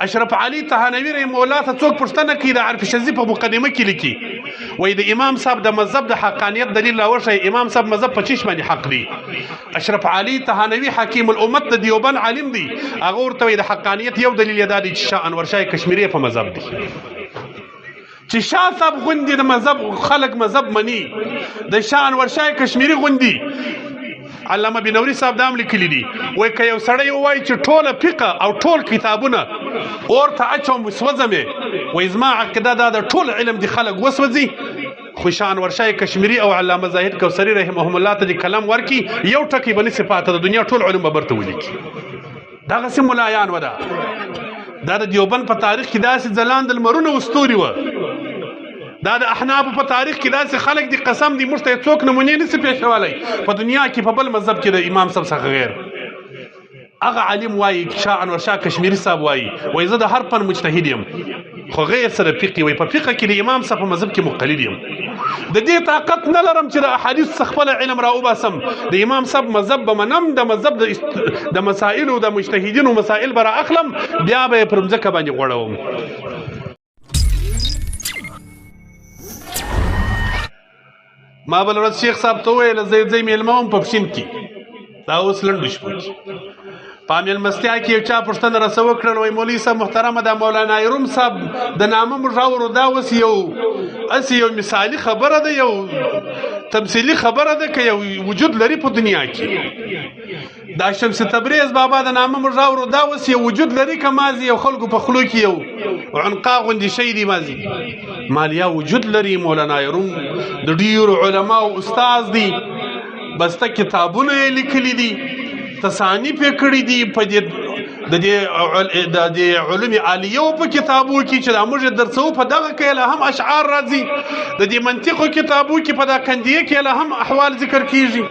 اشرف علي تهانوي رحمه الله ته څوک پوښتنه کوي د عرف شذي په مقدمه کې لیکي وای د امام صاحب د مذهب د حقانیت دلیل راوښی امام صاحب مذهب په چیش باندې حق دی اشرف علي تهانوي حکیم الامت د دیوبند عالم دی هغه ورته د حقانیت یو دلیل یې دا دی چې شاه انور شاه کشمیری په مذهب دی چې شاه صاحب غوندي د مذهب خلق مذهب مني د شاه انور شاه کشمیری غوندي علامه بنوري صاحب دام لیکلی دي وای که یو سړی وای چې ټوله فقه او ټول کتابونه اورته اچوم وسوځمې وای زما عقیده دا د ټول علم دي خلک وسوځي خو شاه انور شاه کشمیری او علامه زاهد کوثري رحمهم الله ته د کلام ورکی یو ټکی بني صفات د دنیا ټول علم به برته ولیکي دغه سم ملایان ودا دا د دیوبند په تاریخ کې داسې ځلاند المرونه وستوري و دا د احناف په تاریخ کې داسې خلک دي قسم دي موږ ته څوک نمونې نشي پیښولی په دنیا کې په بل مذهب کې د امام صاحب څخه غیر هغه عالم وایي شاه انور شاه کشمیری صاحب وایي زه د هر فن مجتهد یم خو غیر سره فقه وي په فقه کې د امام صاحب په مذهب کې مقلد یم د دې طاقت نه لرم چې د احادیث څخه خپل علم راوباسم د امام صاحب مذهب به منم د مذهب د مسائلو د مجتهدینو مسائل به را اخلم بیا به یې پر مځکه باندې غوړوم ما بل ورځ شیخ صاحب ته وویل زه میلمه وم په پښین کې دا اوس لنډو شپو کې په میلمستیا کې یو چا پوښتنه راسه وکړل وایي مولوي صاحب محترمه دا مولانا ایروم صاحب د نامه موږ راوړو دا اوس یو مثالي خبره ده یو تمثیلي خبره ده که یو وجود لري په دنیا کې دا شمس تبریز بابا د نامه موږ راوړو دا اوس یو وجود لري که مازي یو خلکو په خلو کې یو عنقا غوندې شی دی مازي مالیا وجود لري مولانا ایروم د ډیرو علما او استاد دی بسته کتابونه یې لیکلي دي تصانیف یې کړي دي په د علوم عالیه په کتابو کې چې دا موږ درسو په دغه کې له هم اشعار راځي د دې منطقو کتابو کې په دا کندیه کې له هم احوال ذکر کیږي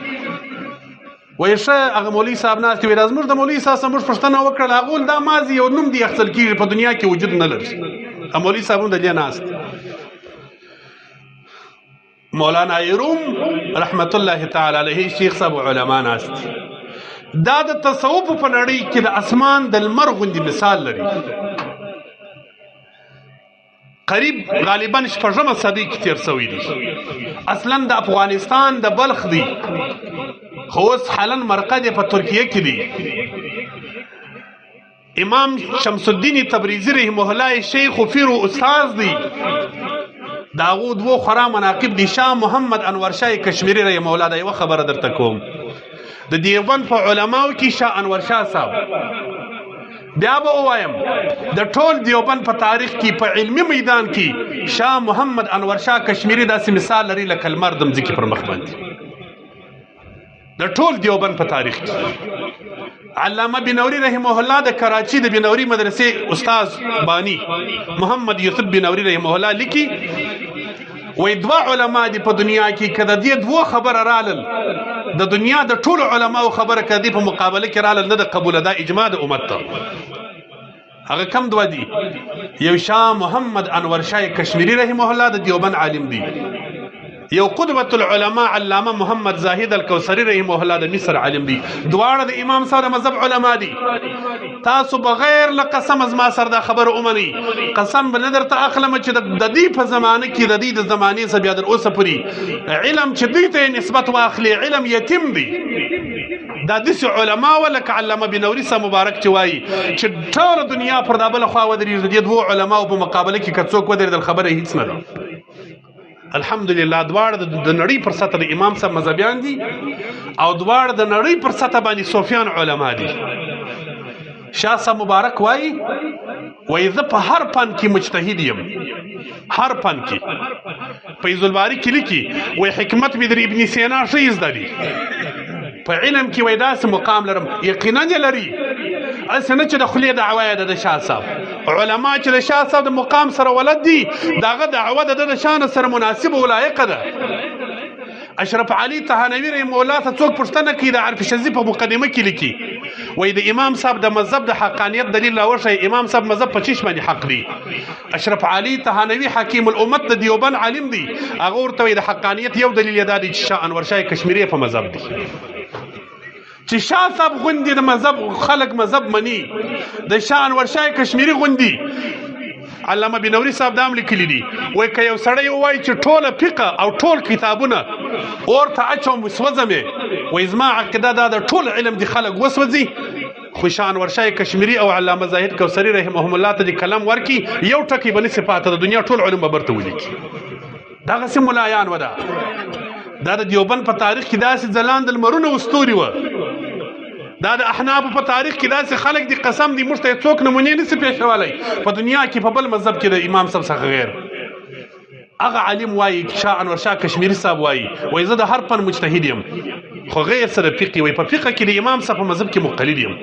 وایشه هغه مولوي صاحب ناست وي زموږ د مولوي صاحب موږ پوښتنه وکړله هغه دا مازي یو نوم دی اخیستل کیږي په دنیا کې وجود نه لري مولوي صاحب د دې ناست مولانا ایروم رحمت الله تعالی علیه شیخ صاحب علما ناست دا د تصوف په نړۍ کې د اسمان د لمر غوندې مثال لري قریب غالبا شپږمه صدۍ کې تیر شوی دی اصلا د افغانستان د بلخ دی خو اوس حالا مرقد په ترکیه کې دی امام شمس الدین تبریزی رحمه الله شیخ و پیر و استاد دی داغو دوه خورا مناقب دي شاه محمد انور شاه کشمیری رحمه الله دا یو خبره درته کوم د دیوبند په علماو کې شاه انور شاه صاحب بیا به وایم د ټول دیوبند په تاریخ کې په علمي میدان کې شاه محمد انور شاه کشمیری داسې مثال لري لکه لمر د مځکې پر مخ باندې د ټول دیوبند په تاریخ کې علامه بنوري رحمه الله د کراچي د بنوري مدرسې استاد بانی محمد یوسف بنوري رحمه الله لیکي وای دوا علما دي په دنیا کې کده دې دوه خبره رالل د دنیا د ټول علماو خبره کدي په مقابله کې رالل نه د قبول دا اجماع د امت ته هغه کم دوا دي یو شاه محمد انور شاه کشمیری رحمه الله د دیوبند عالم دی یو قدوة العلماء علامه محمد زاهد الکوثری رحمه الله د مصر عالم دی دواړه د امام صاحب مذهب علما دي تاسو بغیر لقسم از ما سره دا خبر اومني قسم به نظر ته اخلم چې د دې په زمانه کې د دې د زمانه سره بیا در اوسه پوری علم چې دوی ته نسبت واخلي علم یتیم دی دا داسې علما ولک علامه بنوري صاحب مبارک چې وایي چې ټول دنیا پر دا بل خوا ودرېږي د دې دوه علماو په مقابله کې که څوک ودرېدل خبره هیڅ نه ده الحمدلله دواړه د نړۍ پر سطح د امام صاحب مذهبیان دي او دواړه د نړۍ پر سطح باندې صوفیان علما دي شاه صاحب مبارک وایي زه په هر فن کې مجتهد یم هر فن کې فیض الباری کې لیکي وایي حکمت مې در ابن سینا ښه زده دي په علم کې وایي داسې مقام لرم یقینا یې لري هسې نه چې د خولې دعوه یې ده د شاه صاحب علما چې د شاه صاحب د مقام سره ولد دي دغه دعوه د شان سره مناسبه او لایقه ده اشرف علي تهانوي رحمه الله ته څوک پوښتنه کوي د عرف شذي په مقدمه کې لیکي وایي د امام صاحب د مذهب د حقانیت دلیل راوښی امام صاحب مذهب په چیش باندې حق دی اشرف علي تهانوي حکیم الامت د دیوبند عالم دی هغه ورته د حقانیت یو دلیل یې دا دی چې شاه انور شاه کشمیری په مذهب دی چې شاه صاحب غوندې د مذهب خلک مذهب مني د شاه انور شاه کشمیري غوندي علامه بنوري صاحب دام لیکلي دي وای که یو سړی وای چې ټوله فقه او ټول کتابونه اورته اچوم وسوځمې وای زما عقیده دا د ټول علم دي خلک وسوځي خو شاه انور شاه کشمیري او علامه زاهد کوثري رحمهم الله ته د کلم ورکی یو ټکی بني صفات د دنیا ټول علم به برته ولیکي دغسې ملایان و دا د دیوبند په تاریخ کې داسې ځلاند المرونه استوري و دا د احناف په تاریخ کې داسې خلک دي قسم دي موږ ته څوک نمونې نشي پیښولی په دنیا کې په بل مذهب کې د امام صاحب څخه غیر هغه عالم وایي شاه انور شاه کشمیري صاحب وایي زه د هر فن مجتهد یم خو غیر سره فقه وایي په فقه کې د امام صاحب په مذهب کې مقلد یم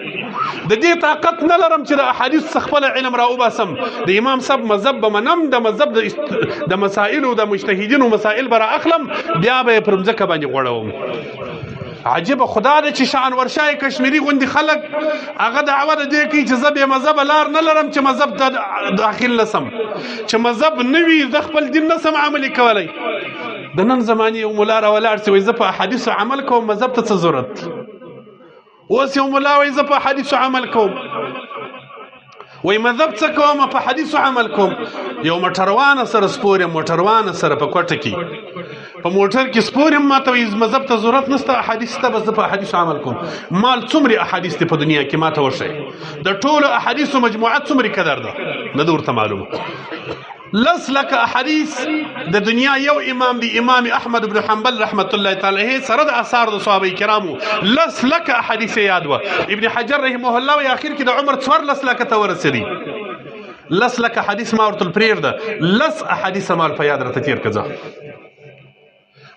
د دې طاقت نه لرم چې د احادیث څخه خپل علم را وباسم د امام صاحب مذهب به منم د مذهب د مسائلو د مجتهدینو مسائل به را اخلم بیا به یې پر مځکه باندې غوړوم عجیبه خدا ده چې شاه انور شاه کشمیري غوندي خلک هغه دعوه د دې کوي چې زه بې مذهبه لار نه لرم چې مذهب ته داخل نسم چې مذهب نه وي زه خپل دین نسم عملي کولی د نن زمانې یو ملا راولاړ سي وایي زه په احادیثو عمل کوم مذهب ته څه ضرورت اوس یو ملا وایي زه په احادیثو عمل کوم وای مذهب څه کوم په حدیثو عمل کوم یو موټروان سره سپور موټروان سره په کوټه کې په موټر کې سپور ما ته مذهب ته ضرورت نشته احادیث ته بس په حدیثو عمل کوم مال څومره احادیث په دنیا کې ما ته ورشي د ټولو احادیثو مجموعه څومره قدر ده نه ورته معلومه لس لك احاديث د دنیا یو امام دی امام احمد بن حنبل رحمت الله تعالی علیه سره د اثار د صحابه کرامو لس لك احاديث یاد و ابن حجر رحمه الله و اخر کې د عمر 4 لس لك ته ورسېدي لس لك حدیث ما ورته پریر ده لس احاديث مال په یاد راته تیر کړه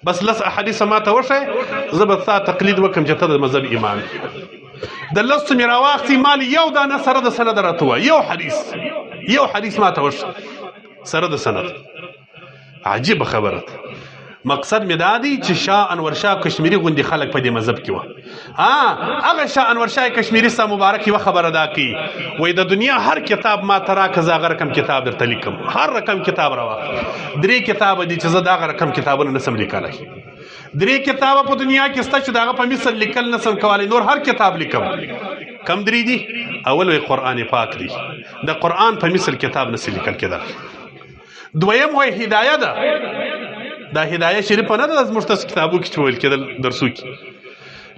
بس لس احاديث ما ته ورشه زبر ثا تقلید وکم چې ته د مذهب امام د لس میرا واختي مال یو د سره د سند راته یو حدیث ما ته ورشه سره د سند عجیب خبره مقصد می دادی چې شاه انور شاه کشمیری غوندي خلک په دې مذهب کې و هغه شاه انور شاه کشمیری سره مبارک و خبره دا کی وای د دنیا هر کتاب ما ترا کزا رقم کتاب درته لیکم هر رقم کتاب راوخ 3 کتاب دي چې زه دا رقم کتابونه نسم لیکلای 3 کتاب په دنیا کې ست چې دا په مثل لیکل نسم کولای نور هر کتاب لیکم کم 3 دي اول وی قران پاک دی د قران په مثل کتاب نسل لیکل کېده دویم وای هدايه ده دا هدايه شریفه نه د مختص کتابو کې ویل کېدل درسو کې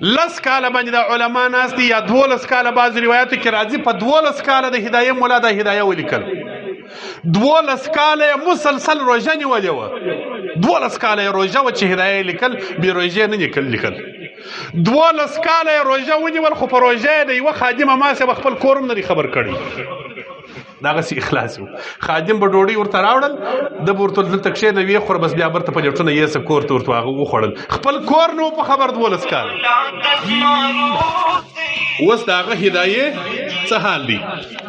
لس کاله باندې د علما ناس دي یا 12 کاله بعض روایتو کې راځي په 12 کاله د هدايه مولا د هدايه ولیکل 12 کاله مسلسل روزه نیولې و 12 کاله روزه و چې هدايه لیکل به روزه نه لیکل 12 کاله روزه ونیول خو په روزه د یو خادمه ما سه خپل کورم نه خبر کړي داغه سي اخلاص خادم په ډوډۍ ورته راوړل د ورته دلته کې نه وی خور بس بیا برته په لټونه یې سب کور ورته هغه وخوړل خپل کور نو په خبر 12 کال اوس داغه هدايه څه حال دی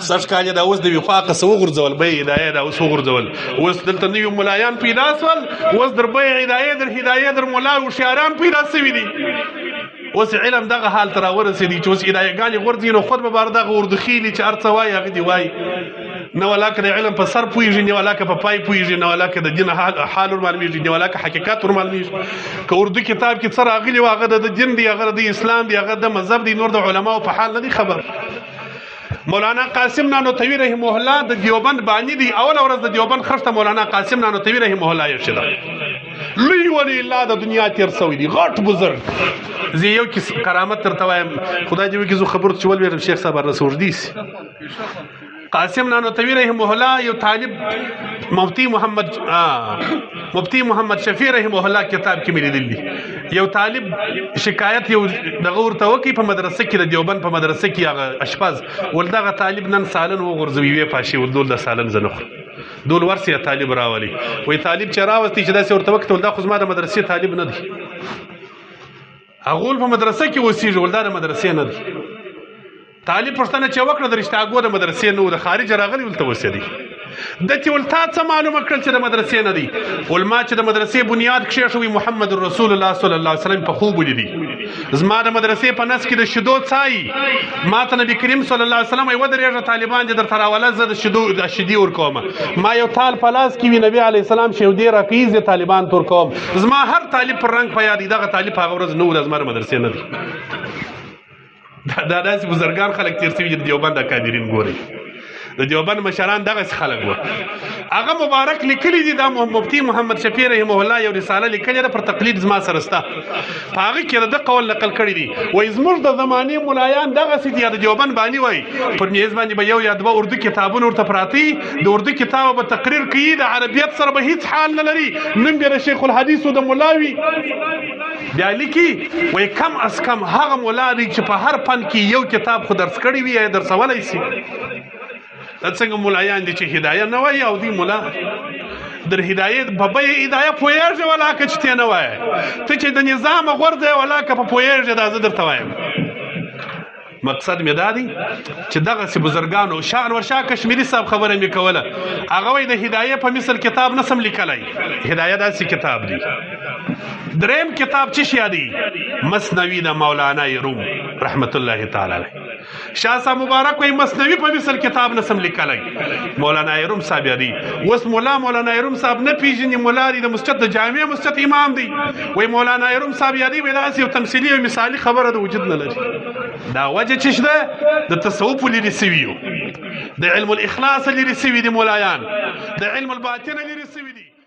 سرچ کاله دا اوس د وفاق سو غرزول به هدايه دا اوس غرزول اوس دلته نو ملایان پیدا سول اوس در به هدايه در مولا او شعران پیدا سوي دي اوس علم دغه حال تر ورسېدي چې اوس هدايهګانې غورځي نو خود به بار دغه وردخيلي چې ارڅ وای هغه دی وای نو ولاکه د علم په سر پويږي نو ولاکه په پای پويږي نو ولاکه د دین حال معلومیږي نو ولاکه حقیقت معلومیږي که اردو کتاب کې څه راغلي واغه د دین دی هغه د اسلام دی هغه د مذهب دی نور د علماو په حال نه دی خبر مولانا قاسم نانوتوی رحمه الله د دیوبند باندې دی اول ورځ د دیوبند خرته مولانا قاسم نانوتوی رحمه الله یې شته لوی ولی الله د دنیا تیر سوی دی غټ بزرگ زه یو کی کرامت تر توایم خدای دې وکي زو خبر چول ویل شیخ صاحب رسول دی قاسم نانوتوی رحمه الله یو طالب مفتی محمد شفیع رحمه الله کتاب کې ملي دي یو طالب شکایت یو دغه ورته وکي په مدرسه کې د دیوبند په مدرسه کې هغه اشپز ولدغه طالب نن سالن وغورځوي وی پاشي ولدول د سالن زنخ دول ورسيه طالب راولي وی طالب چې راوستي چې داسې ورته وکړه ولدا خو زما د مدرسې طالب نه دی هغه په مدرسه کې وسیږي ولدا د مدرسې نه دی طالب پښتنه چې وکړه د رښتاګو د مدرسې نو د خارج راغلی ولته وسېدي دته ولتا څه معلومه کړل چې د مدرسې نه دی علما چې د مدرسې بنیاد کښې محمد رسول الله صلی الله علیه وسلم په خوب ولیدي زما د مدرسې په نس کې د شیدو څای ما ته نبی کریم صلی الله علیه وسلم یو درېږه طالبان دې در تراوله زه د شیدي ورکوم ما یو تال پلاس کې وی نبی علیه السلام شیدې راکیز طالبان تور کوم زما هر طالب پر رنگ په یاد دغه طالب هغه ورځ نو د زما مدرسې نه دی دا داسې بزرګان خلک تیر شوي دي د دیوبند اکابرین ګورئ د دیوبند مشران دغسې خلک وو هغه مبارک لیکلی دي دا مفتی محمد شفیع رحمه الله یو رساله لیکلې ده پر تقلید زما سره سته په هغه کې د ده قول نقل کړی دي وایي زموږ د زمانې ملایان دغسې دي د دیوبند باني وایي پر میز باندې به یو یا دوه اردو کتابونه ورته پراته د اردو کتابه به تقریر کوي د عربیت سره به هیڅ حال نه لري نوم بیا د شیخ الحدیثو د ملا وي بیا لیکي وایي کم از کم هغه ملا دی چې په هر فن کې یو کتاب خو درس کړی وي یا درسولی سي دا څنګه ملایان دي چې هدایه نه وایي او دوی ملا در هدایت په بیه هدایه پوهېږې ولاکه چې ته نه وایې ته چې د نظام غورځې ولاکه په پوهېږې دا زه درته وایم مقصد مې دا دی چې دغسې بزرګانو شاه انورشاه کشمیري صاحب خبره مې کوله هغه وایي د هدایه په مثل کتاب نسم لیکلی هدایه داسې کتاب دی دریم کتاب چې شی دی مثنوي د مولانا روم رحمت الله تعالی علیه شاه صاحب مبارک وایي مثنوي په مثل کتاب نسم لیکلی مولانا روم صاحب یادي اوس مولانا روم صاحب نه پیژني مولا دی د مسجد د جامع مسجد امام دی وایي مولانا روم صاحب یادي وایي داسې یو تمثیلي او مثالي خبره د وجود نه لري دا وجه چې شته د تصوف لري سویو د علم الاخلاص لري سوي د مولایان د علم الباطن لري سوي